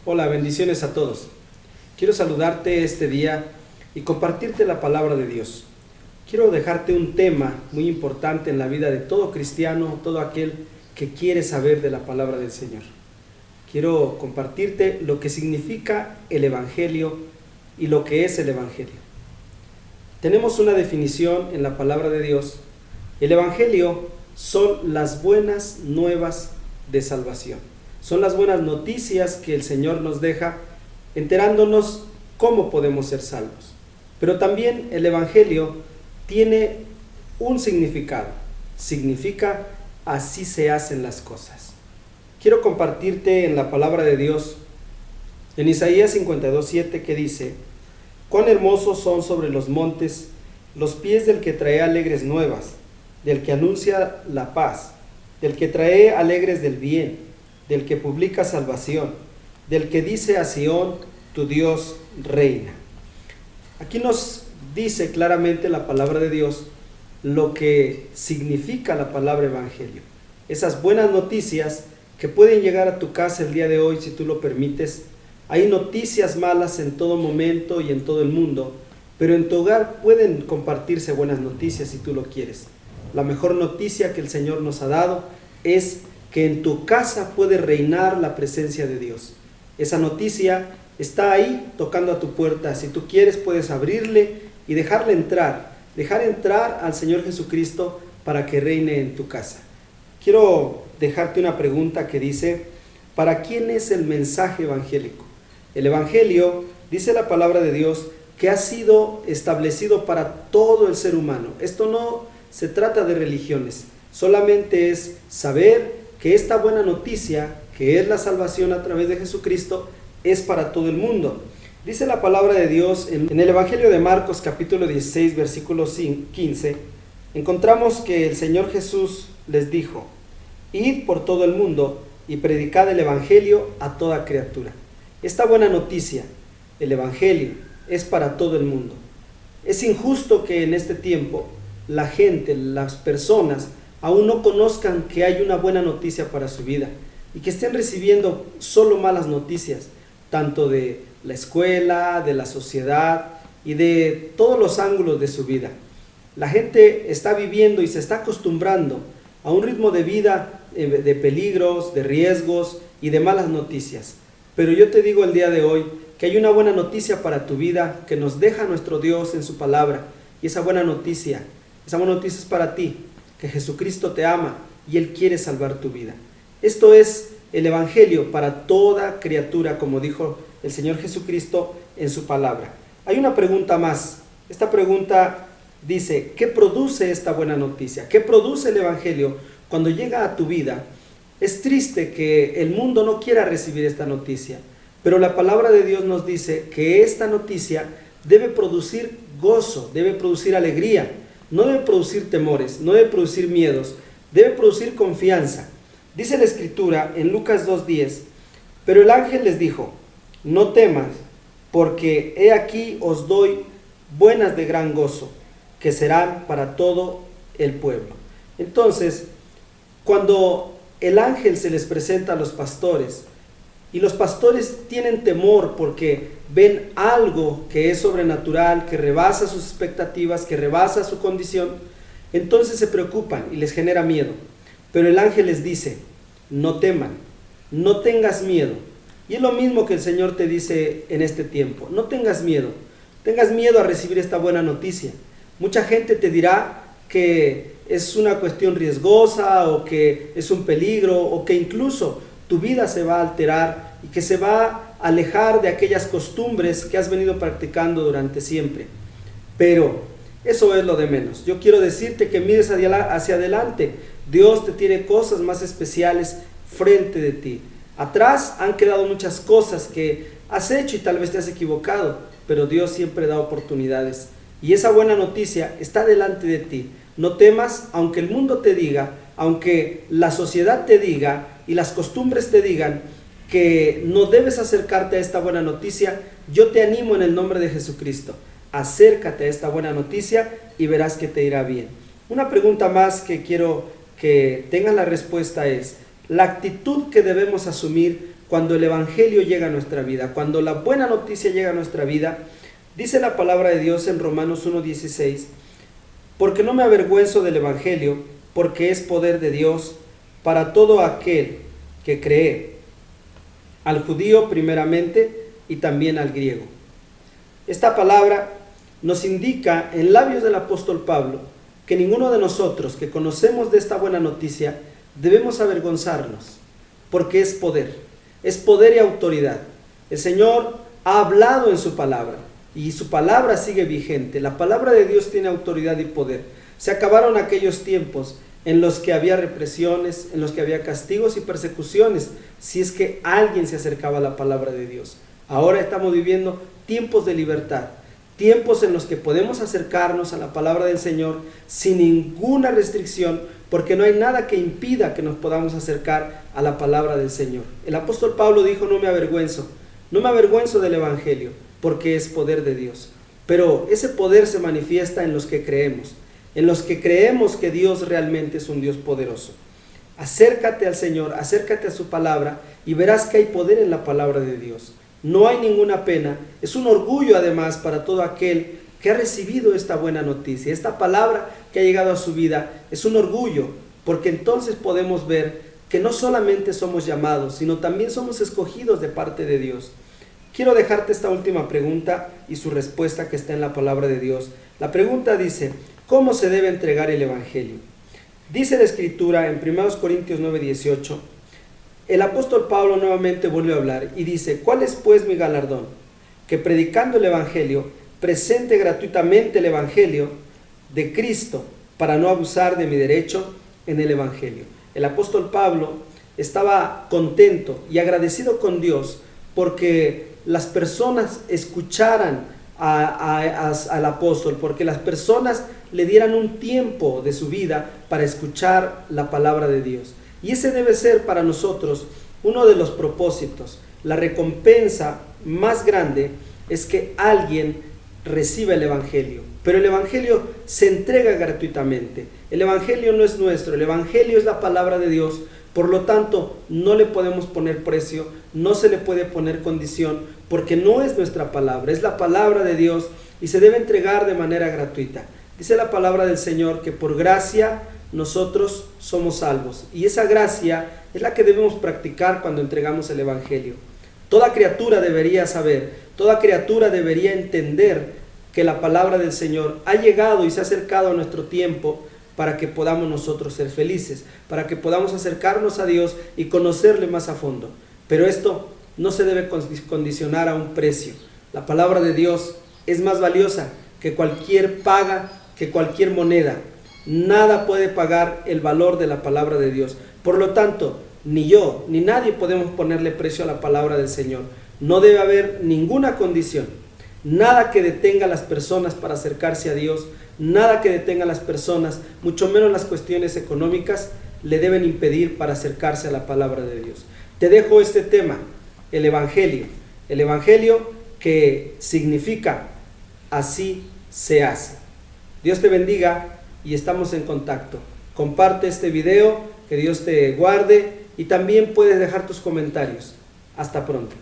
Hola, bendiciones a todos. Quiero saludarte este día y compartirte la palabra de Dios. Quiero dejarte un tema muy importante en la vida de todo cristiano, todo aquel que quiere saber de la palabra del Señor. Quiero compartirte lo que significa el Evangelio y lo que es el Evangelio. Tenemos una definición en la palabra de Dios. El Evangelio son las buenas nuevas de salvación. Son las buenas noticias que el Señor nos deja, enterándonos cómo podemos ser salvos. Pero también el Evangelio tiene un significado. Significa así se hacen las cosas. Quiero compartirte en la palabra de Dios, en Isaías 52:7, que dice: cuán hermosos son sobre los montes los pies del que trae alegres nuevas, del que anuncia la paz, del que trae alegres del bien, del que publica salvación, del que dice a Sión, tu Dios reina. Aquí nos dice claramente la palabra de Dios lo que significa la palabra evangelio. Esas buenas noticias que pueden llegar a tu casa el día de hoy, si tú lo permites. Hay noticias malas en todo momento y en todo el mundo, pero en tu hogar pueden compartirse buenas noticias si tú lo quieres. La mejor noticia que el Señor nos ha dado es que en tu casa puede reinar la presencia de Dios. Esa noticia está ahí tocando a tu puerta. Si tú quieres, puedes abrirle y dejarle entrar. Dejar entrar al Señor Jesucristo para que reine en tu casa. Quiero dejarte una pregunta que dice: ¿para quién es el mensaje evangélico? El evangelio, dice la palabra de Dios, que ha sido establecido para todo el ser humano. Esto no se trata de religiones, solamente es saber que esta buena noticia, que es la salvación a través de Jesucristo, es para todo el mundo. Dice la palabra de Dios en el Evangelio de Marcos, capítulo 16, versículo 15, encontramos que el Señor Jesús les dijo: id por todo el mundo y predicad el Evangelio a toda criatura. Esta buena noticia, el Evangelio, es para todo el mundo. Es injusto que en este tiempo la gente, las personas, aún no conozcan que hay una buena noticia para su vida y que estén recibiendo solo malas noticias, tanto de la escuela, de la sociedad y de todos los ángulos de su vida. La gente está viviendo y se está acostumbrando a un ritmo de vida de peligros, de riesgos y de malas noticias. Pero yo te digo el día de hoy que hay una buena noticia para tu vida que nos deja nuestro Dios en su palabra, y esa buena noticia es para ti, que Jesucristo te ama y Él quiere salvar tu vida. Esto es el Evangelio para toda criatura, como dijo el Señor Jesucristo en su palabra. Hay una pregunta más. Esta pregunta dice: ¿qué produce esta buena noticia? ¿Qué produce el Evangelio cuando llega a tu vida? Es triste que el mundo no quiera recibir esta noticia, pero la palabra de Dios nos dice que esta noticia debe producir gozo, debe producir alegría. No debe producir temores, no debe producir miedos, debe producir confianza. Dice la Escritura en Lucas 2:10: pero el ángel les dijo: no temas, porque he aquí os doy buenas de gran gozo, que serán para todo el pueblo. Entonces, cuando el ángel se les presenta a los pastores, y los pastores tienen temor porque ven algo que es sobrenatural, que rebasa sus expectativas, que rebasa su condición, entonces se preocupan y les genera miedo. Pero el ángel les dice: no teman, no tengas miedo. Y es lo mismo que el Señor te dice en este tiempo: no tengas miedo a recibir esta buena noticia. Mucha gente te dirá que es una cuestión riesgosa, o que es un peligro, o que incluso tu vida se va a alterar y que se va a alejar de aquellas costumbres que has venido practicando durante siempre. Pero eso es lo de menos. Yo quiero decirte que mires hacia adelante. Dios te tiene cosas más especiales frente de ti. Atrás han quedado muchas cosas que has hecho y tal vez te has equivocado, pero Dios siempre da oportunidades. Y esa buena noticia está delante de ti. No temas, aunque el mundo te diga, aunque la sociedad te diga y las costumbres te digan que no debes acercarte a esta buena noticia. Yo te animo en el nombre de Jesucristo: acércate a esta buena noticia y verás que te irá bien. Una pregunta más que quiero que tengas la respuesta es: la actitud que debemos asumir cuando el Evangelio llega a nuestra vida, cuando la buena noticia llega a nuestra vida. Dice la palabra de Dios en Romanos 1:16, porque no me avergüenzo del Evangelio, porque es poder de Dios para todo aquel que cree, al judío primeramente y también al griego. Esta palabra nos indica en labios del apóstol Pablo que ninguno de nosotros que conocemos de esta buena noticia debemos avergonzarnos, porque es poder y autoridad. El Señor ha hablado en su palabra y su palabra sigue vigente. La palabra de Dios tiene autoridad y poder. Se acabaron aquellos tiempos en los que había represiones, en los que había castigos y persecuciones, si es que alguien se acercaba a la palabra de Dios. Ahora estamos viviendo tiempos de libertad, tiempos en los que podemos acercarnos a la palabra del Señor sin ninguna restricción, porque no hay nada que impida que nos podamos acercar a la palabra del Señor. El apóstol Pablo dijo, no me avergüenzo del Evangelio, porque es poder de Dios. Pero ese poder se manifiesta en los que creemos que Dios realmente es un Dios poderoso. Acércate al Señor, acércate a su palabra y verás que hay poder en la palabra de Dios. No hay ninguna pena, es un orgullo además para todo aquel que ha recibido esta buena noticia. Esta palabra que ha llegado a su vida es un orgullo, porque entonces podemos ver que no solamente somos llamados, sino también somos escogidos de parte de Dios. Quiero dejarte esta última pregunta y su respuesta que está en la palabra de Dios. La pregunta dice, ¿cómo se debe entregar el Evangelio? Dice la Escritura en 1 Corintios 9:18, el apóstol Pablo nuevamente vuelve a hablar y dice, ¿cuál es pues mi galardón? Que predicando el Evangelio, presente gratuitamente el Evangelio de Cristo para no abusar de mi derecho en el Evangelio. El apóstol Pablo estaba contento y agradecido con Dios porque las personas escucharan al apóstol, porque las personas le dieran un tiempo de su vida para escuchar la palabra de Dios. Y ese debe ser para nosotros uno de los propósitos. La recompensa más grande es que alguien reciba el Evangelio, pero el Evangelio se entrega gratuitamente. El Evangelio no es nuestro, el Evangelio es la palabra de Dios. Por lo tanto, no le podemos poner precio, no se le puede poner condición, porque no es nuestra palabra, es la palabra de Dios y se debe entregar de manera gratuita. Dice la palabra del Señor que por gracia nosotros somos salvos, y esa gracia es la que debemos practicar cuando entregamos el Evangelio. Toda criatura debería saber, toda criatura debería entender que la palabra del Señor ha llegado y se ha acercado a nuestro tiempo para que podamos nosotros ser felices, para que podamos acercarnos a Dios y conocerle más a fondo. Pero esto no se debe condicionar a un precio. La palabra de Dios es más valiosa que cualquier paga, que cualquier moneda. Nada puede pagar el valor de la palabra de Dios. Por lo tanto, ni yo ni nadie podemos ponerle precio a la palabra del Señor. No debe haber ninguna condición, nada que detenga a las personas para acercarse a Dios, nada que detenga a las personas, mucho menos las cuestiones económicas, le deben impedir para acercarse a la palabra de Dios. Te dejo este tema, el Evangelio que significa así se hace. Dios te bendiga y estamos en contacto. Comparte este video, que Dios te guarde y también puedes dejar tus comentarios. Hasta pronto.